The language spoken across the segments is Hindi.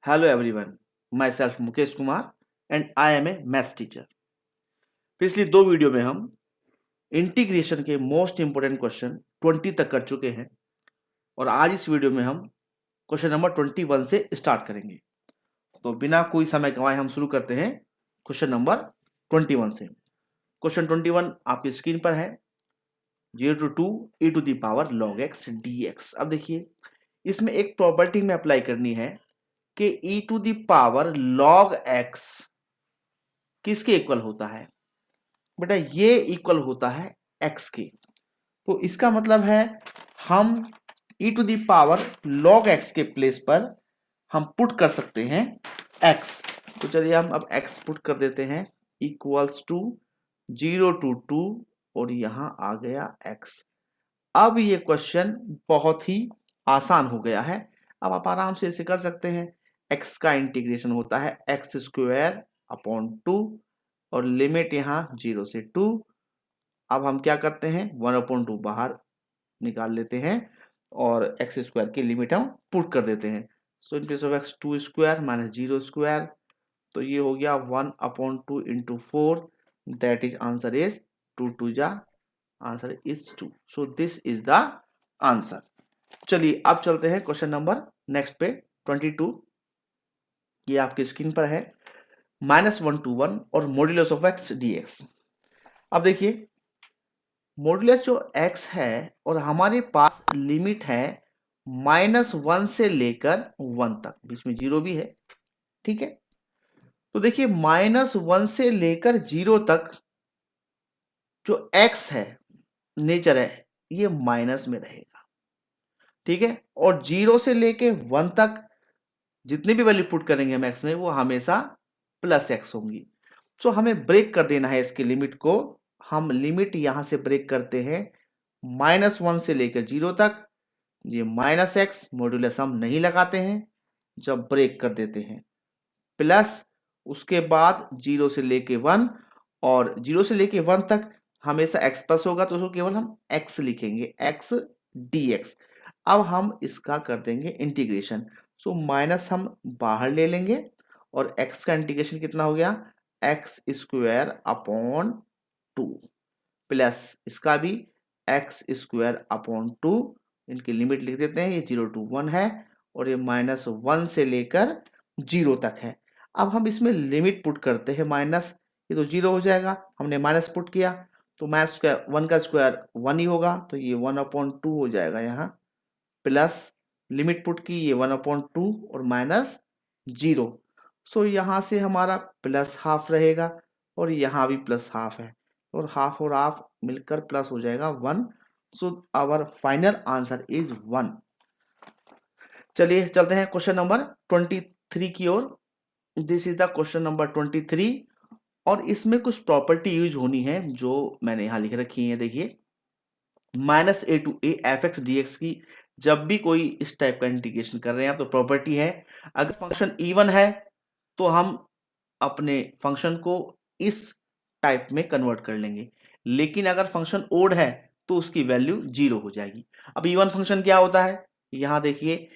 Hello everyone, myself Mukesh Kumar and I am a maths teacher. पिछली दो वीडियो में हम इंटीग्रेशन के मोस्ट इंपोर्टेंट क्वेश्चन 20 तक कर चुके हैं और आज इस वीडियो में हम क्वेश्चन नंबर 21 से स्टार्ट करेंगे। तो बिना कोई समय गंवाए हम शुरू करते हैं क्वेश्चन नंबर 21 से। क्वेश्चन 21 आपकी स्क्रीन पर है, 0 to 2 e to the power log x dx। अब देखिए इसमें एक प्रॉपर्टी में अप्लाई करनी है कि e to the power log x किसके इक्वल होता है। बेटा ये इक्वल होता है x के, तो इसका मतलब है हम e to the power log x के प्लेस पर हम पुट कर सकते हैं x। तो चलिए हम अब x पुट कर देते हैं, इक्वल्स टू 0 to 2 और यहां आ गया x। अब ये क्वेश्चन बहुत ही आसान हो गया है, अब आप आराम से इसे कर सकते हैं। x का इंटीग्रेशन होता है x स्क्वायर अपॉन 2 और लिमिट यहाँ 0 से 2। अब हम क्या करते हैं, 1/2 बाहर निकाल लेते हैं और x स्क्वायर की लिमिट हम पुट कर देते हैं। So in place of x 2 square minus 0 square, तो ये हो गया 1/2 into 4, that is answer is 2 2 जा, answer is 2। So this is the answer. चलिए अब चलते हैं क्वेश्चन नंबर नेक्स्ट पे 22। ये आपकी स्क्रीन पर है, -1 to 1 और मॉड्यूलस ऑफ x dx। अब देखिए मॉड्यूलस जो x है और हमारे पास लिमिट है -1 से लेकर 1 तक, बीच में 0 भी है, ठीक है। तो देखिए -1 से लेकर 0 तक जो x है, नेचर है, ये माइनस में रहेगा, ठीक है। और 0 से लेके 1 तक जितनी भी वैल्यू पुट करेंगे हम x में, वो हमेशा प्लस x होंगी। सो हमें ब्रेक कर देना है इसकी लिमिट को। हम लिमिट यहां से ब्रेक करते हैं -1 से लेकर 0 तक। ये -x मॉड्यूलस हम नहीं लगाते हैं, जब ब्रेक कर देते हैं प्लस, उसके बाद 0 से लेके 1 और 0 से लेके 1 तक हमेशा x प्लस होगा, तो उसको केवल हम x लिखेंगे, x dx। अब हम इसका कर देंगे इंटीग्रेशन। सो माइनस हम बाहर ले लेंगे और x का इंटीग्रेशन कितना हो गया, x स्क्वायर अपॉन 2 प्लस इसका भी x स्क्वायर अपॉन 2। इनकी लिमिट लिख देते हैं, ये 0 to 1 है और ये -1 से लेकर 0 तक है। अब हम इसमें लिमिट पुट करते हैं माइनस, ये तो 0 हो जाएगा, हमने माइनस पुट किया तो माइनस स्क्वायर 1 का स्क्वायर 1 ही होगा, तो ये 1/2 हो जाएगा यहाँ, प्लस लिमिट पुट की, ये 1/2 और माइनस 0। सो यहाँ से हमारा प्लस हाफ रहेगा और यहाँ भी प्लस हाफ है और हाफ मिलकर प्लस हो जाएगा 1। So our final answer is 1। चलिए चलते हैं क्वेश्चन नंबर 23 की ओर। This is the question number 23 और इसमें कुछ प्रॉपर्टी यूज होनी है जो मैंने यहां लिख रखी है। देखिए -a to a fx dx की जब भी कोई इस टाइप का इंटीग्रेशन कर रहे हैं आप, तो प्रॉपर्टी है अगर फंक्शन इवन है तो हम अपने फंक्शन को इस टाइप में कन्वर्ट कर लेंगे, लेकिन अगर फंक्शन ओड है तो उसकी वैल्यू 0 हो जाएगी। अब इवन फंक्शन क्या होता है, यहां देखिए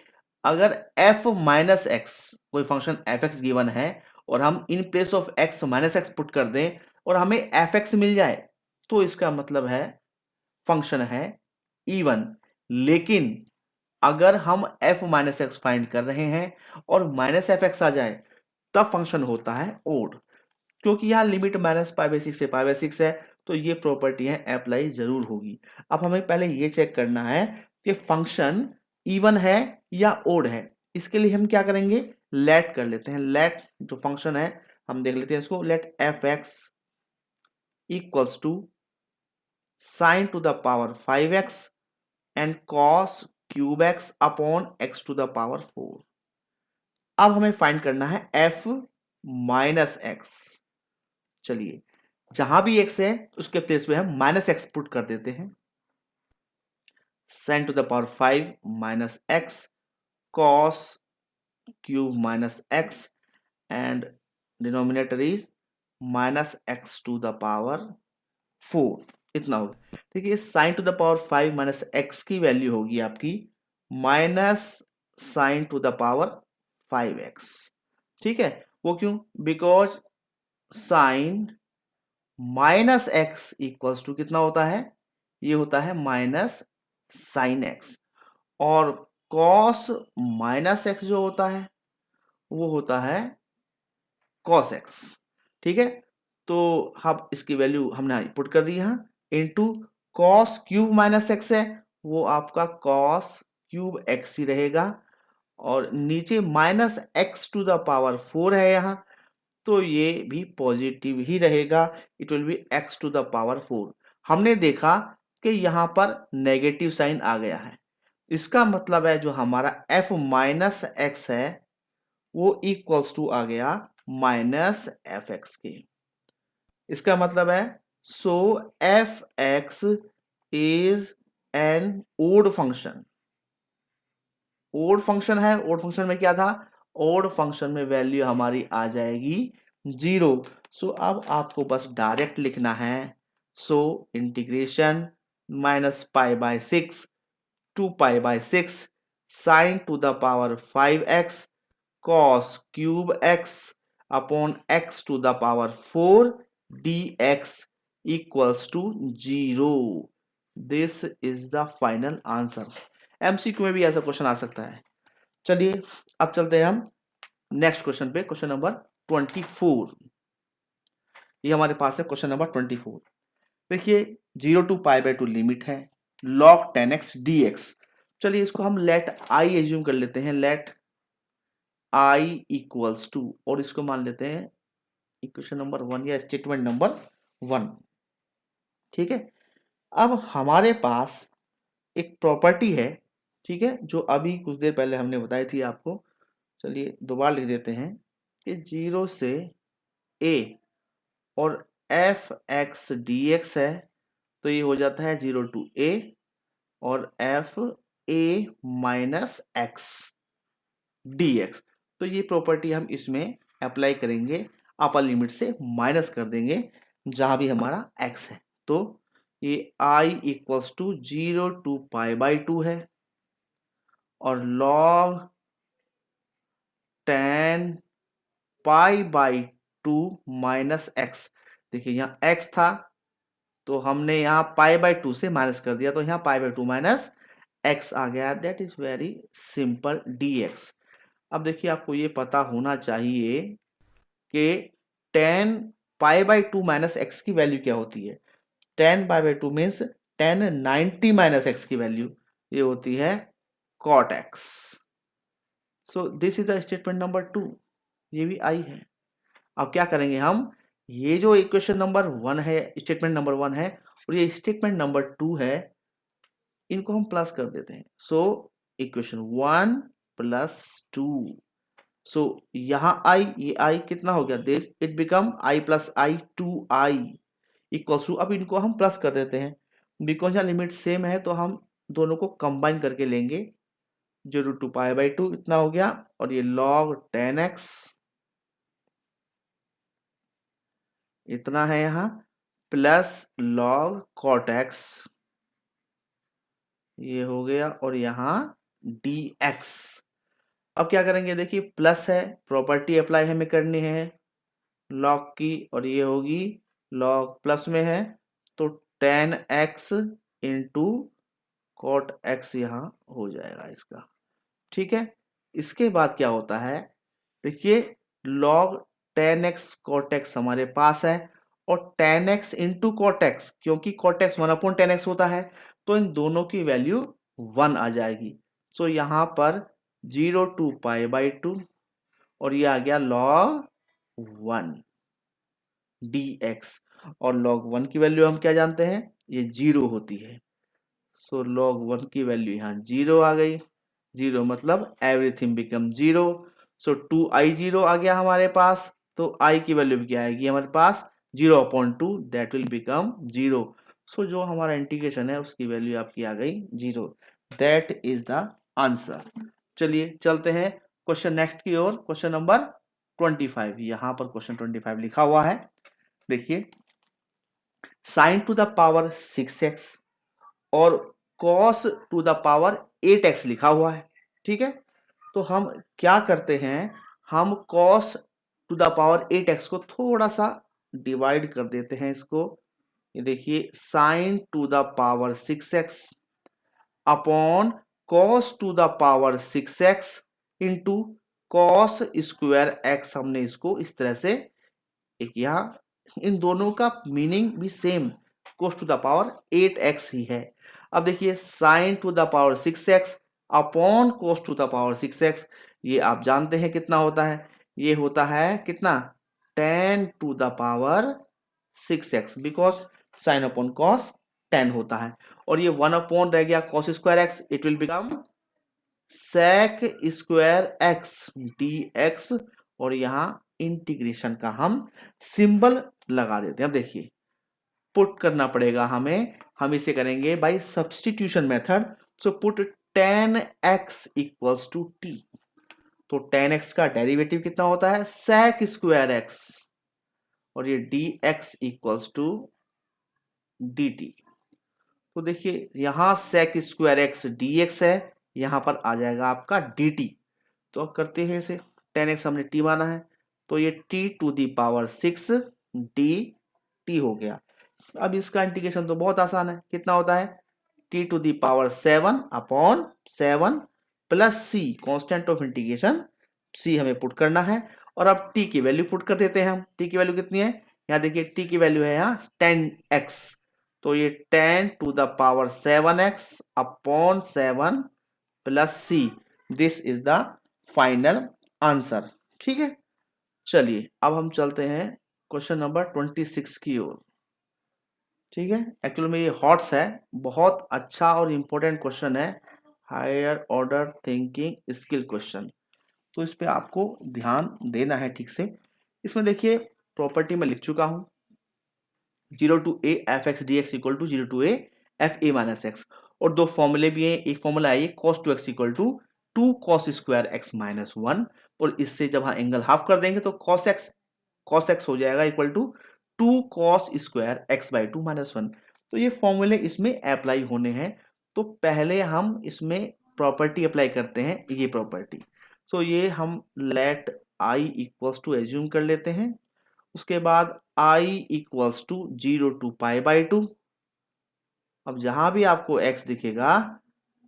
अगर f माइनस एक्स, कोई फंक्शन fx गिवन है और हम इन place of x minus x put कर दें और हमें fx मिल जाए, तो इसका मतलब है फंक्शन है इवन। लेकिन अगर हम f माइनस एक्स फाइंड कर रहे हैं और माइनस एफ एक्स आ जाए, तब फंक्शन होता है ओड, क्योंकि यहाँ लिमिट -π/6 से π/6 है, तो ये प्रॉपर्टी है अप्लाई जरूर होगी। अब हमें पहले ये चेक करना है कि फंक्शन इवन है या ओड है। इसके लिए हम क्या करेंगे, लेट कर लेते हैं। लेट जो फंक्शन है हम देख लेते हैं इसको, let f(x) equals to sin to the power 5x and cos cube x upon x to the power 4। अब हमें फाइंड करना है f माइनस एक्स। चलिए जहां भी x है उसके प्लेस पे हम -x पुट कर देते हैं, sin to the power 5 minus x cos cube minus x and denominator is -x to the power 4। इतना होगा। देखिए sin to the power 5 minus x की वैल्यू होगी आपकी -sin to the power 5x। ठीक है, वो क्यों? Because sine minus x equals to कितना होता है? ये होता है माइनस साइन एक्स। और कॉस माइनस एक्स जो होता है वो होता है कॉस एक्स। ठीक है, तो हम इसकी वैल्यू हमने पुट कर दी यहाँ, into cos cube minus x है, वो आपका कॉस क्यूब एक्स ही रहेगा। और नीचे minus x to the power 4 है यहाँ, तो ये भी पॉजिटिव ही रहेगा, it will be x to the power 4। हमने देखा कि यहाँ पर नेगेटिव साइन आ गया है, इसका मतलब है जो हमारा f माइनस एक्स है वो इक्वल्स टू आ गया माइनस एफ एक्स के। इसका मतलब है so F X is an odd function. Odd function है, ओड फंक्शन में क्या था? ओड फंक्शन में वैल्यू हमारी आ जाएगी 0। सो अब आपको बस डायरेक्ट लिखना है, so integration minus pi by 6 to pi by 6 sine to the power 5x cos cube x upon x to the power 4 dx equals to 0। This is the final answer. MCQ में भी ऐसा क्वेश्चन आ सकता है। चलिए अब चलते हैं हम नेक्स्ट क्वेश्चन पे, क्वेश्चन नंबर 24। ये हमारे पास है क्वेश्चन नंबर 24। देखिए 0 टू पाई बाय 2 लिमिट है, log 10x dx। चलिए इसको हम लेट आई एज्यूम कर लेते हैं, लेट i इक्वल्स टू, और इसको मान लेते हैं इक्वेशन नंबर 1 या स्टेटमेंट नंबर 1। ठीक है, अब हमारे पास एक प्रॉपर्टी है, ठीक है, जो अभी कुछ देर पहले हमने बताई थी आपको। चलिए दोबारा लिख देते हैं कि 0 से a और एफ एक्स डी एक्स है, तो ये हो जाता है 0 टू a और F A minus x D x. तो ये प्रॉपर्टी हम इसमें अप्लाई करेंगे, अपर लिमिट से माइनस कर देंगे जहां भी हमारा x है। तो ये i equals to 0 to pi by 2 है, और log 10 pi by 2 minus x. देखिए यहाँ x था तो हमने यहाँ पाई बाई 2 से माइनस कर दिया, तो यहाँ पाई बाई 2 माइनस एक्स आ गया। That is very simple dx। अब देखिए आपको ये पता होना चाहिए कि 10 पाई बाई 2 माइनस एक्स की वैल्यू क्या होती है। 10 pi by 2 means 10 90 minus x की वैल्यू ये होती है cot x। So this is the statement number 2, ये भी आई है। अब क्या करेंगे हम, ये जो इक्वेशन नंबर 1 है, स्टेटमेंट नंबर 1 है, और ये स्टेटमेंट नंबर 2 है, इनको हम प्लस कर देते हैं। सो इक्वेशन 1 प्लस 2, सो यहां आई, ये आई कितना हो गया, this it become I plus I 2i equals to, अब इनको हम प्लस कर देते हैं बिकॉज यहाँ लिमिट सेम है, तो हम दोनों को कंबाइन करके लेंगे। 0 टू पाई बाई 2 इतना हो गया, और ये log 10x इतना है यहाँ, प्लस log cot x ये हो गया, और यहाँ dx। अब क्या करेंगे, देखिए प्लस है, प्रॉपर्टी अप्लाई हमें करनी है log की, और ये होगी log प्लस में है तो 10x इंटू कॉट x यहाँ हो जाएगा इसका। ठीक है, इसके बाद क्या होता है, देखिए log 10x cot x हमारे पास है, और 10x इंटू कॉट x, क्योंकि cot x 1/10x होता है, तो इन दोनों की वैल्यू 1 आ जाएगी। सो यहाँ पर 0 टू पाई बाई 2, और ये आ गया log 1 dx, और log 1 की वैल्यू हम क्या जानते हैं, ये 0 होती है। सो log 1 की वैल्यू यहाँ 0 आ गई। 0 मतलब एवरीथिंग बिकम 0। सो 2i 0 आ गया हमारे पास, तो i की वैल्यू भी क्या आएगी हमारे पास 0/2, दैट विल बिकम 0। सो जो हमारा इंटीग्रेशन है उसकी वैल्यू आपकी आ गई 0। That is the answer. चलिए चलते हैं क्वेश्चन नेक्स्ट की ओर, क्वेश्चन नंबर 25। यहाँ पर क्वेश्चन 25 लिखा हुआ है, देखिए sign to the power 6x और cos to the power 8x लिखा हुआ है। ठीक है, तो हम क्या करते हैं, हम cos to the power 8x को थोड़ा सा डिवाइड कर देते हैं इसको। ये देखिए sin to the power 6x upon cos to the power 6x into cos square x, हमने इसको इस तरह से एक, यहाँ इन दोनों का मीनिंग भी same, cos to the power 8x ही है। अब देखिए sin to the power 6x upon cos to the power 6x, ये आप जानते हैं कितना होता है, ये होता है कितना, tan to the power 6x, because sin upon cos 10 होता है। और ये 1 अपॉन रह गया cos square x, it will become sec square x dx, और यहाँ इंटीग्रेशन का हम सिंबल लगा देते हैं। अब देखिए पुट करना पड़ेगा हमें, हम इसे करेंगे by substitution method. So put tan x equals to t, तो tan x का डेरिवेटिव कितना होता है, sec स्क्वायर x, और ये dx इक्वल्स टू dt। तो देखिए यहां sec स्क्वायर x dx है, यहां पर आ जाएगा आपका dt। तो अब करते हैं इसे, tan x हमने t माना है, तो ये t to the power 6 dt हो गया। अब इसका इंटीग्रेशन तो बहुत आसान है, कितना होता है, t to the power 7 upon 7 plus c, constant of integration c हमें पुट करना है। और अब t की वैल्यू पुट कर देते हैं हम, t की वैल्यू कितनी है, यहाँ देखिए t की वैल्यू है यहाँ 10x, तो ये 10 to the power 7x upon 7 plus c, this is the final answer. ठीक है, चलिए अब हम चलते हैं क्वेश्चन नंबर 26 की ओर। ठीक है, एक्चुअली में ये हॉट्स है, बहुत अच्छा और इम्पोर्टेंट क्वेश्चन है, higher order thinking skill question, तो इस पे आपको ध्यान देना है ठीक से। इसमें देखिए प्रॉपर्टी में लिख चुका हूं, 0 to a F X D X equal to 0 to a F A minus X, और दो फॉर्मूले भी हैं, एक फॉर्मूला है cos two X equal to 2 cos square X minus 1, और इससे जब हम एंगल हाफ कर देंगे तो cos x हो जाएगा equal to 2 cos square X by 2 minus 1। तो ये फॉर्मूले इसमें अप्लाई होने हैं, तो पहले हम इसमें प्रॉपर्टी अप्लाई करते हैं, ये प्रॉपर्टी। सो ये हम let i equals to assume कर लेते हैं, उसके बाद i equals to 0 to pi by 2। अब जहां भी आपको x दिखेगा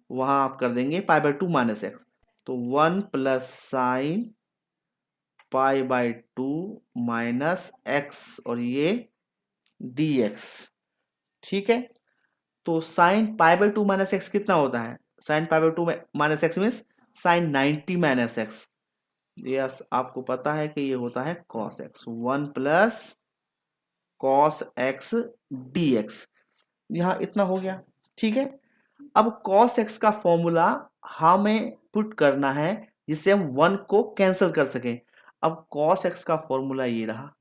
वहां आप कर देंगे पाई बाई 2 माइनस एक्स, तो 1 plus sine pi by 2 minus X, और ये dx। ठीक है, तो sine pi by 2 minus x कितना होता है, sine pi by 2 minus x means sign 90 minus x, yes आपको पता है कि ये होता है cos x, 1 plus cos x dx, यहां इतना हो गया। ठीक है, अब cos x का फॉर्मूला हमें पुट करना है जिससे हम 1 को कैंसिल कर सकें। अब cos x का फॉर्मूला ये रहा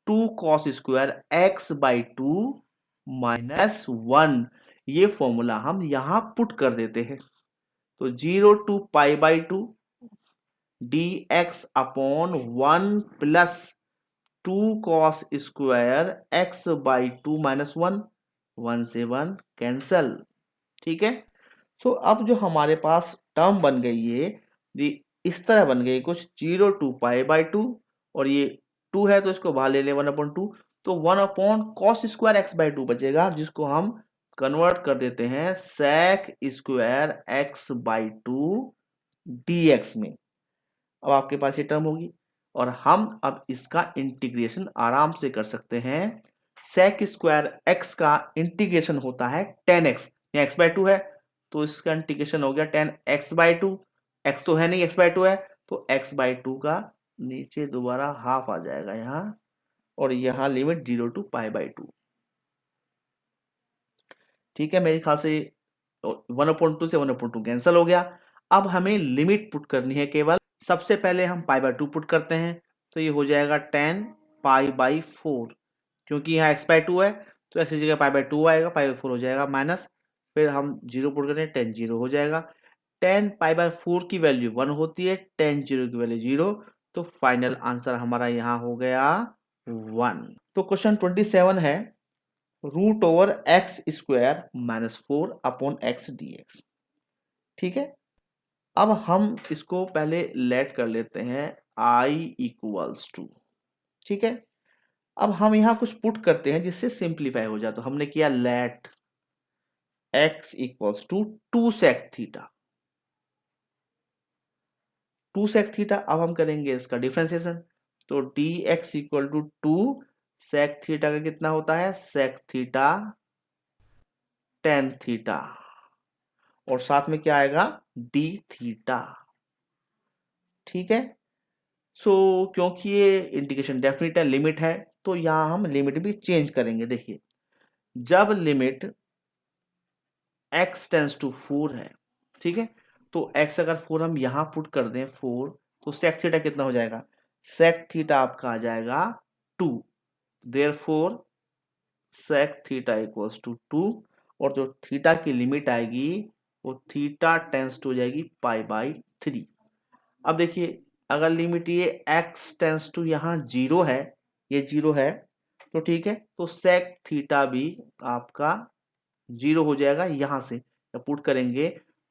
2 cos square x by 2 minus 1, ये फॉर्मूला हम यहां पुट कर देते हैं, तो 0 to pi by 2 dx upon 1 plus 2 cos square x by 2 minus 1, 1 से 1 कैंसल। ठीक है, सो अब जो हमारे पास टर्म बन गई है ये इस तरह बन गई कुछ, 0 टू पाई बाई 2, और ये 2 है तो इसको बाहर ले लें 1 अपॉन 2, तो 1 upon cos square X by 2 बचेगा, जिसको हम कन्वर्ट कर देते हैं sec square X by 2 dx में। अब आपके पास ये टर्म होगी, और हम अब इसका इंटीग्रेशन आराम से कर सकते हैं। sec स्क्वायर x का इंटीग्रेशन होता है 10x, यहाँ x बाई 2 है तो इसका इंटीग्रेशन हो गया 10x बाई 2, x तो है नहीं, x बाई 2 है, तो x बाई 2 का नीचे दोबारा हाफ आ जाएगा यहाँ, और यहाँ लिमिट 0 टू पाई बाई 2। ठीक है, मेरे ख्याल से 1/2 से 1/2 कैंसिल हो गया। अब हमें लिमिट पुट करनी है केवल, सबसे पहले हम पाई बाई 2 पुट करते हैं, तो ये हो जाएगा 10 पाई बाई 4, क्योंकि यहाँ x बाई 2 है तो x की जगह पाई बाई 2 आएगा, पाई बाई 4 हो जाएगा माइनस, फिर हम 0 पुट करें 10 0 हो जाएगा, 10 पाई बाई 4 की वैल्यू 1 होती है, 10 0 की वैल्यू 0, तो फाइनल आंसर हमारा यहाँ हो गया 1। तो क्वेश्चन 27 है root over X square minus 4 upon X D X. ठीक है, अब हम इसको पहले लेट कर लेते हैं i इक्वल्स टू, ठीक है। अब हम यहाँ कुछ पुट करते हैं जिससे सिंप्लीफाई हो जाए। तो हमने किया let x equals to 2 sec theta, 2 sec theta. अब हम करेंगे इसका डिफरेंशिएशन, तो dx equal to 2 sec theta का कितना होता है, sec थीटा tan थीटा, और साथ में क्या आएगा d थीटा, ठीक है। सो क्योंकि ये इंटीग्रेशन डेफिनेट है, लिमिट है, तो यहां हम लिमिट भी चेंज करेंगे। देखिए जब लिमिट x टेंस टू 4 है, ठीक है, तो x अगर 4 हम यहां पुट कर दें 4, तो sec थीटा कितना हो जाएगा, sec थीटा आपका आ जाएगा 2, therefore sec theta equals to 2, और जो थीटा की लिमिट आएगी वो थीटा टेंस टू हो जाएगी पाई बाई 3। अब देखिए अगर लिमिट ये x टेंस टू यहाँ 0 है, ये 0 है, तो ठीक है, तो sec थीटा भी आपका 0 हो जाएगा। यहां से जब पुट करेंगे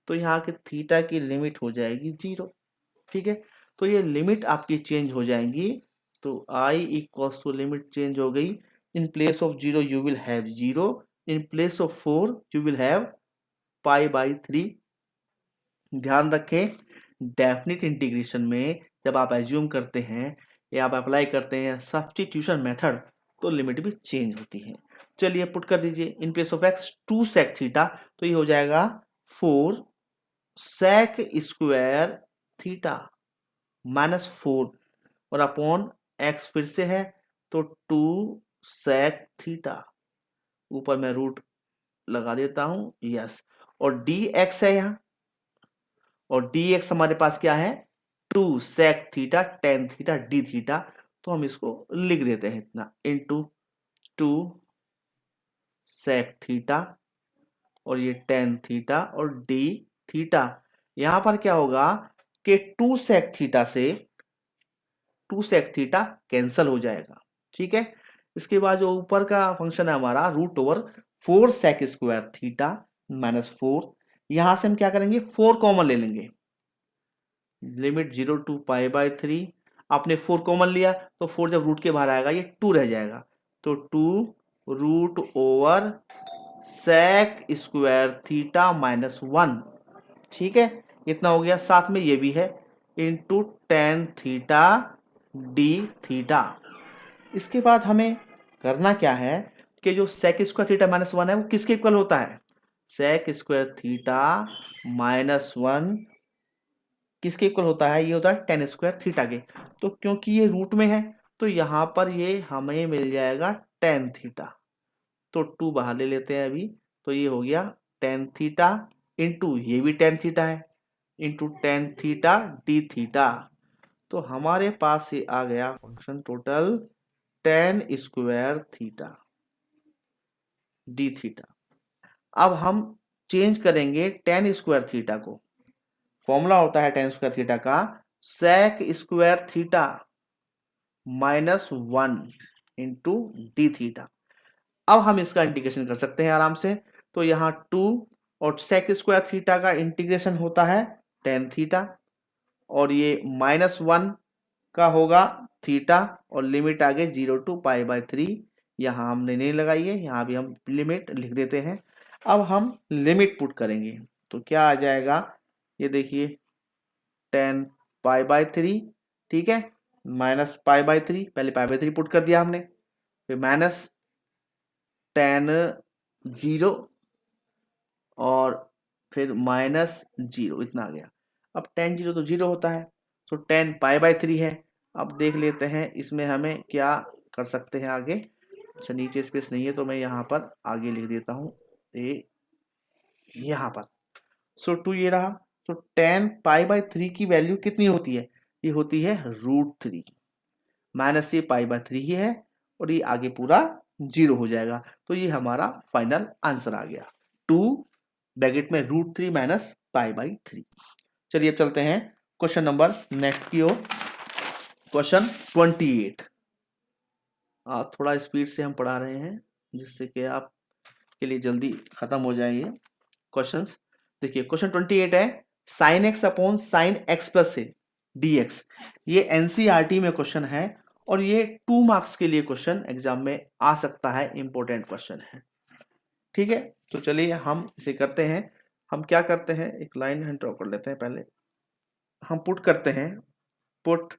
तो यहाँ के थीटा की लिमिट हो जाएगी 0, ठीक है। तो ये लिमिट आपकी चेंज हो जाएंगी, तो i equals to limit change हो गई। In place of 0 you will have 0, in place of 4 you will have pi by 3। ध्यान रखें डेफिनिट इंटीग्रेशन में जब आप एज्यूम करते हैं या आप अप्लाई करते हैं सब्स्टिट्यूशन मेथड, तो लिमिट भी चेंज होती है। चलिए पुट कर दीजिए इन place of x 2 sec theta, तो ये हो जाएगा 4 sec स्क्वायर थीटा माइनस 4, और अपॉन x फिर से है तो 2 sec थीटा, ऊपर मैं रूट लगा देता हूं, यस, और dx है यहाँ, और dx हमारे पास क्या है 2 sec theta tan theta d theta, तो हम इसको लिख देते हैं इतना इंटू 2 sec थीटा और ये tan थीटा और d थीटा। यहां पर क्या होगा कि 2 sec थीटा से 2 sec थीटा कैंसल हो जाएगा, ठीक है। इसके बाद जो ऊपर का फंक्शन है हमारा root over 4 sec square theta minus 4, यहां से हम क्या करेंगे 4 कॉमन ले लेंगे, लिमिट 0 टू पाई बाई 3। आपने 4 कॉमन लिया तो 4 जब रूट के बाहर आएगा ये 2 रह जाएगा, तो 2 root over sec square theta minus 1, ठीक है, इतना हो गया। साथ में ये भी है into tan theta D theta. इसके बाद हमें करना क्या है कि जो सेक स्क्वायर थीटा माइनस 1 है वो किसके इक्वल होता है, सेक स्क्वायर थीटा माइनस 1 किसके इक्वल होता है, ये होता है टेन स्क्वायर थीटा के। तो क्योंकि ये रूट में है तो यहाँ पर ये हमें मिल जाएगा टेन थीटा, तो 2 बाहर ले लेते हैं अभी, तो ये हो गया टेन थीटा इंटू ये भी टेन थीटा है into tan theta D theta. तो हमारे पास ये आ गया function total tan square theta D theta. अब हम चेंज करेंगे टेन स्क्वायर थीटा को, फॉर्मूला होता है टेन स्क्वायर थीटा का sec square theta minus 1 into D theta. अब हम इसका इंटीग्रेशन कर सकते हैं आराम से, तो यहाँ 2 और सेक स्क्वायर थीटा का इंटीग्रेशन होता है टेन थीटा, और ये माइनस 1 का होगा थीटा, और लिमिट आगे 0 टू पाई बाई 3। यहाँ हमने नहीं लगाई है, यहाँ भी हम लिमिट लिख देते हैं। अब हम लिमिट पुट करेंगे तो क्या आ जाएगा, ये देखिए टेन पाई बाई 3, ठीक है, माइनस पाई बाई 3, पहले पाई बाई 3 पुट कर दिया हमने, फिर माइनस टेन 0 और फिर माइनस 0, इतना आ गया। अब टेन 0 तो 0 होता है, तो टेन पाई बाई 3 है। अब देख लेते हैं इसमें हमें क्या कर सकते हैं आगे। अच्छा नीचे स्पेस नहीं है तो मैं यहाँ पर आगे लिख देता हूँ ए यहाँ पर, सो 2 ये रहा, तो टेन पाई बाई 3 की वैल्यू कितनी होती है, ये होती है √3, माइनस ये पाई बाई 3 ही है, और ये आगे पूरा 0 हो जाएगा। तो ये हमारा फाइनल आंसर आ गया 2 ब्रैकेट में √3 माइनस पाई बाई 3। चलिए अब चलते हैं क्वेश्चन नंबर नेक्स्ट की ओर, क्वेश्चन 28। थोड़ा स्पीड से हम पढ़ा रहे हैं जिससे कि आप के लिए जल्दी खत्म हो जाए ये क्वेश्चंस। देखिए क्वेश्चन 28 है, sine x upon sine x plus A D x, ये एनसीईआरटी में क्वेश्चन है और ये 2 मार्क्स के लिए क्वेश्चन एग्जाम में आ सकता है, इंपॉर्टेंट क्वेश्चन है। ठीक है, तो चलिए हम इसे करते हैं। हम क्या करते हैं, एक लाइन हम ड्रॉ कर लेते हैं। पहले हम पुट करते हैं, put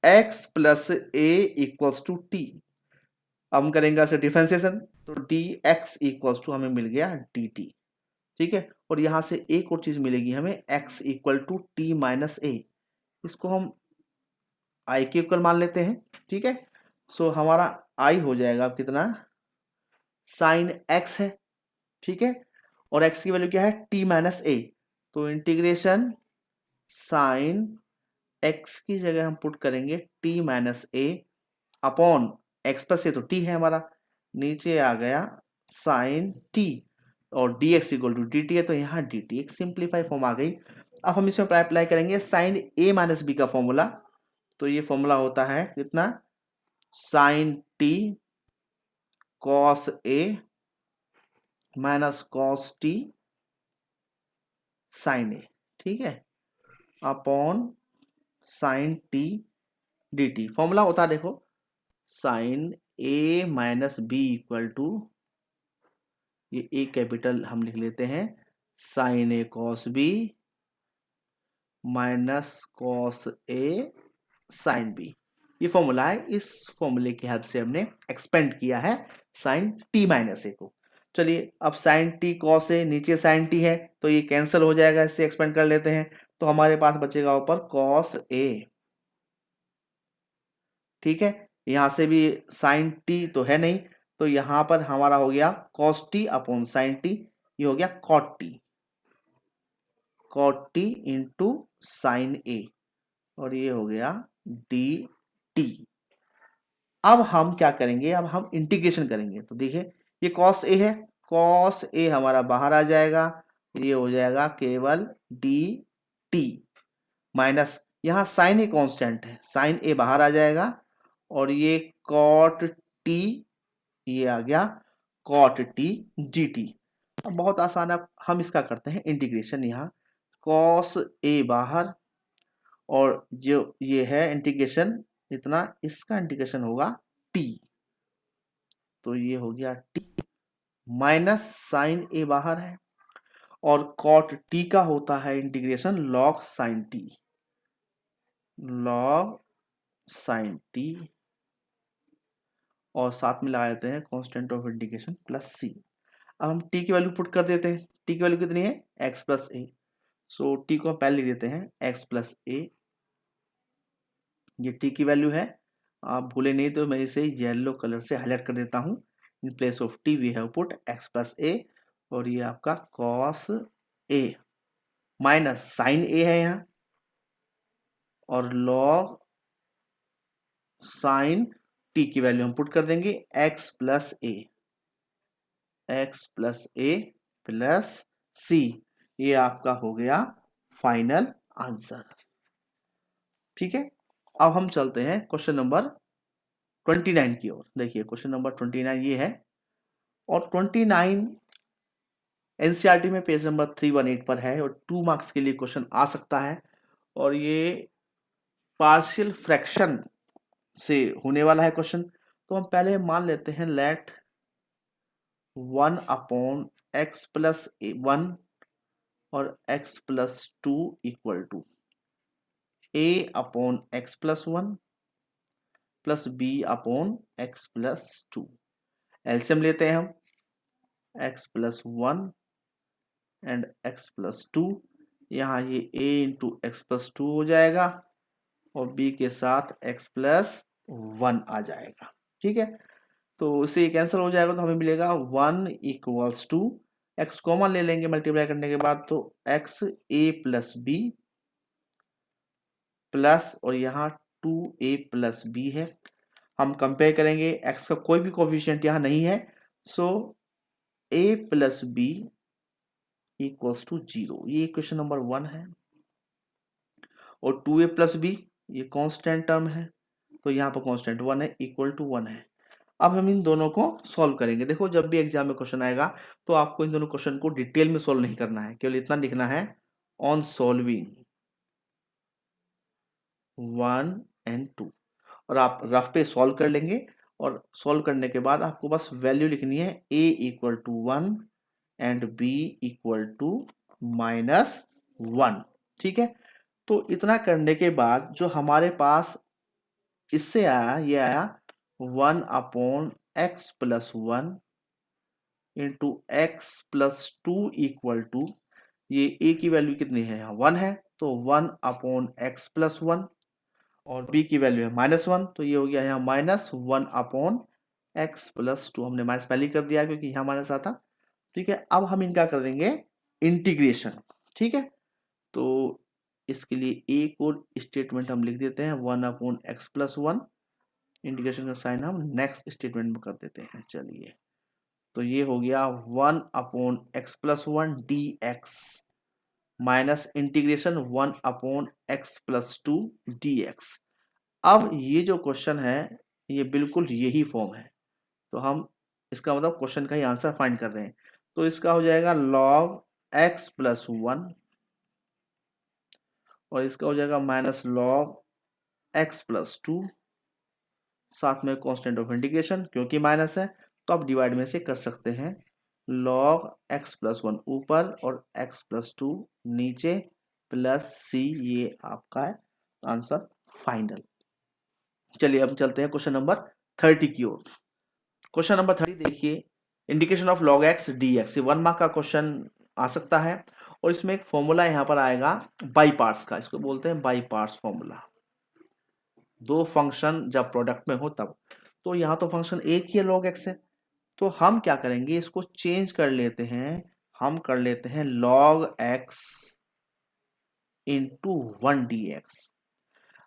x plus A equals to T. हम करेंगे इसे डिफरेंशिएशन, तो डी एक्स इक्वल्स टू हमें मिल गया डी टी। ठीक है, और यहां से एक और चीज मिलेगी हमें, x equal to T minus A, इसको हम आई के इक्वल मान लेते हैं। ठीक है, सो हमारा आई हो जाएगा अब कितना, साइन एक्स है। ठीक है, और x की वैल्यू क्या है, t माइनस ए, तो इंटीग्रेशन साइन x की जगह हम पुट करेंगे t माइनस ए अपॉन एक्स प्लस ए, तो t है हमारा, नीचे आ गया साइन t, और dx इक्वल टू dt है, तो यहाँ dt एक सिंप्लीफाई फॉर्म आ गई। अब हम इसमें अप्लाई करेंगे साइन a माइनस बी का फॉर्मूला, तो ये फॉर्मूला होता है कितना, sine t cos a minus cos t sine A. ठीक है, upon sine t dt, formula होता है देखो, sine a minus B equal to, ये ए कैपिटल हम लिख लेते हैं, sine A cos B minus cos A sine B, ये फॉर्मूला है। इस फॉर्मूले की हेल्प से हमने एक्सपेंड किया है साइन टी माइनस ए को। चलिए, अब साइन टी कॉस ए, नीचे साइन टी है तो ये कैंसिल हो जाएगा, इससे एक्सपेंड कर लेते हैं, तो हमारे पास बचेगा ऊपर कॉस ए। ठीक है, यहां से भी साइन टी तो है नहीं, तो यहां पर हमारा हो गया cos T upon sine T, ये हो गया cot T, cot T into sine A, और ये हो गया डी टी। अब हम क्या करेंगे, अब हम इंटीग्रेशन करेंगे, तो देखिए ये कॉस ए है, कॉस ए हमारा बाहर आ जाएगा, ये हो जाएगा केवल डी टी, माइनस यहाँ साइन ए कांस्टेंट है, साइन ए बाहर आ जाएगा, और ये कॉट टी, ये आ गया कॉट टी जी टी। अब बहुत आसान है, हम इसका करते हैं इंटीग्रेशन। यहाँ कॉस ए बाहर, और जो ये है इंटीग्रेशन इतना, इसका इंटीग्रेशन होगा टी, तो ये हो गया टी माइनस साइन ए बाहर है, और कॉट टी का होता है integration log sine T, log sine T, और साथ में लगा देते हैं कांस्टेंट ऑफ इंटीग्रेशन प्लस सी। अब हम टी की वैल्यू पुट कर देते हैं, टी की वैल्यू कितनी है, एक्स प्लस ए, सो टी को हम पहले लिख देते हैं एक्स प्लस ए, ये टी की वैल्यू है। आप भूले नहीं तो मैं इसे येलो कलर से हाईलाइट कर देता हूं, in place of T we have put X plus A, और ये आपका cos A minus sine A है यहाँ, और लॉग साइन टी की वैल्यू हम पुट कर देंगे X plus A, X plus A plus C, ये आपका हो गया फाइनल आंसर। ठीक है, अब हम चलते हैं क्वेश्चन नंबर 29 की ओर। देखिए क्वेश्चन नंबर 29 ये है, और 29 एनसीईआरटी में पेज नंबर 318 पर है, और 2 मार्क्स के लिए क्वेश्चन आ सकता है, और ये पार्शियल फ्रैक्शन से होने वाला है क्वेश्चन। तो हम पहले मान लेते हैं लेट 1 अपॉन एक्स प्लस 1 और X plus 2 equal to A upon X plus 1 plus B upon X plus 2। LCM लेते हैं हम, X plus 1 and X plus 2, यहाँ ये a इंटू एक्स प्लस 2 हो जाएगा, और b के साथ x प्लस 1 आ जाएगा। ठीक है, तो इससे कैंसिल हो जाएगा, तो हमें मिलेगा 1 इक्वल्स टू, x कॉमन ले लेंगे मल्टीप्लाई करने के बाद, तो x a plus B plus, और यहाँ 2a प्लस बी है। हम कंपेयर करेंगे, x का कोई भी कोफिशिएंट यहाँ नहीं है, so a plus B equals to 0, ये इक्वेशन नंबर 1 है, और 2a प्लस बी ये कांस्टेंट टर्म है, तो यहाँ पर कांस्टेंट 1 है, इक्वल टू 1 है। अब हम इन दोनों को सॉल्व करेंगे। देखो जब भी एग्जाम में क्वेश्चन आएगा तो आपको इन दोनों क्वेश्चन को डिटेल में सॉल्व नहीं करना है, केवल इतना लिखना है ऑन सॉल्विंग 1 and 2, और आप रफ पे सॉल्व कर लेंगे और सॉल्व करने के बाद आपको बस वैल्यू लिखनी है a equal to 1 and b equal to -1। ठीक है, तो इतना करने के बाद जो हमारे पास इससे आया, ये आया 1/x + 1 into x + 2 equal to, ये a की वैल्यू कितनी है, यहाँ 1 है, तो 1/x + 1, और b की वैल्यू है -1, तो ये हो गया यहाँ -1/x + 2। हमने माइनस पहले कर दिया क्योंकि यहाँ माइनस आता। ठीक है, अब हम इनका कर देंगे इंटीग्रेशन। ठीक है, तो इसके लिए एक और स्टेटमेंट हम लिख देते हैं 1/x + 1, इंटीग्रेशन का साइन हम नेक्स्ट स्टेटमेंट में कर देते हैं। चलिए, तो ये हो गया 1/x + 1 dx minus integration 1/x + 2 dx। अब ये जो क्वेश्चन है ये बिल्कुल यही फॉर्म है, तो हम इसका मतलब क्वेश्चन का ही आंसर फाइंड कर रहे हैं। तो इसका हो जाएगा log x + 1 और इसका हो जाएगा -log x + 2, साथ में कांस्टेंट ऑफ इंटीग्रेशन, क्योंकि माइनस है तो आप डिवाइड में से कर सकते हैं। log x + 1 ऊपर और x + 2 नीचे प्लस c, ये आपका आंसर फाइनल। चलिए अब चलते हैं क्वेश्चन नंबर 30 की ओर। क्वेश्चन नंबर 30 देखिए, indication of log x dx, ये 1 मार्क का क्वेश्चन आ सकता है, और इसमें एक फॉर्मूला यहाँ पर आएगा बाई पार्ट्स का, इसको बोलते हैं बाई पार्ट्स फॉर्मूला। दो फंक्शन जब प्रोडक्ट में हो तब, तो यहाँ तो फंक्शन एक ही log x है, तो हम क्या करेंगे, इसको चेंज कर लेते हैं, हम कर लेते हैं log x इंटू 1 dx।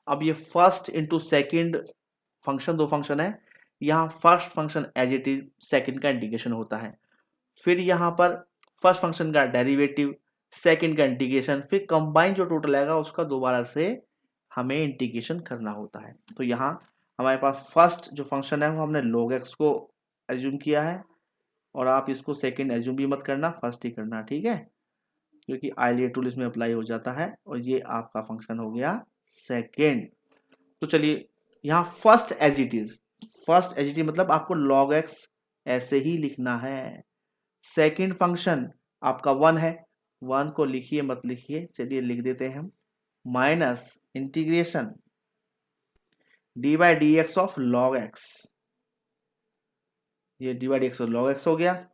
अब ये फर्स्ट इंटू सेकेंड फंक्शन, दो फंक्शन है, यहाँ first function as it is, second का इंटीग्रेशन होता है, फिर यहाँ पर फर्स्ट फंक्शन का डेरिवेटिव, सेकेंड का इंटीग्रेशन, फिर कंबाइन जो टोटल आएगा उसका दोबारा से हमें इंटीग्रेशन करना होता है। तो यहाँ हमारे पास फर्स्ट जो फंक्शन है वो हमने log x को एज्यूम किया है, और आप इसको सेकेंड एज्यूम भी मत करना, फर्स्ट ही करना। ठीक है, क्योंकि आइलियर टूल इसमें अप्लाई हो जाता है, और ये आपका फंक्शन हो गया सेकेंड। तो चलिए, यहाँ first as it is, first as it is मतलब आपको log x ऐसे ही लिखना है। सेकेंड फंक्शन आपका 1 है, 1 को लिखिए मत लिखिए, चलिए लिख देते हैं हम, minus integration d/dx of log x, ये d/dx ऑफ log x हो गया,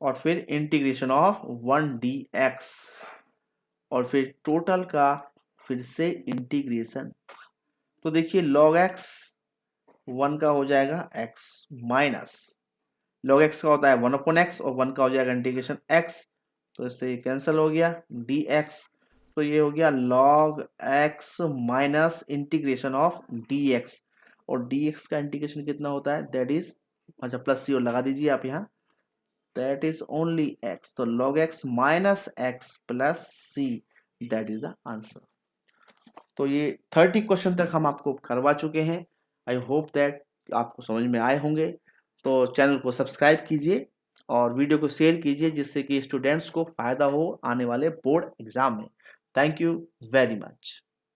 और फिर इंटीग्रेशन ऑफ 1 dx, और फिर टोटल का फिर से इंटीग्रेशन। तो देखिए log x 1 का हो जाएगा x, माइनस log x का होता है 1/x, और 1 का हो जाएगा इंटीग्रेशन x, तो इससे ये कैंसिल हो गया dx। तो ये हो गया log x minus integration of dx, और dx का इंटीग्रेशन कितना होता है, दैट इज, अच्छा प्लस सी और लगा दीजिए आप यहाँ, दैट इज ओनली x, तो log x minus x plus c, that is the answer. तो ये 30 क्वेश्चन तक हम आपको करवा चुके हैं। आई होप दैट आपको समझ में आए होंगे। तो चैनल को सब्सक्राइब कीजिए और वीडियो को शेयर कीजिए, जिससे कि स्टूडेंट्स को फायदा हो आने वाले बोर्ड एग्जाम में। Thank you very much.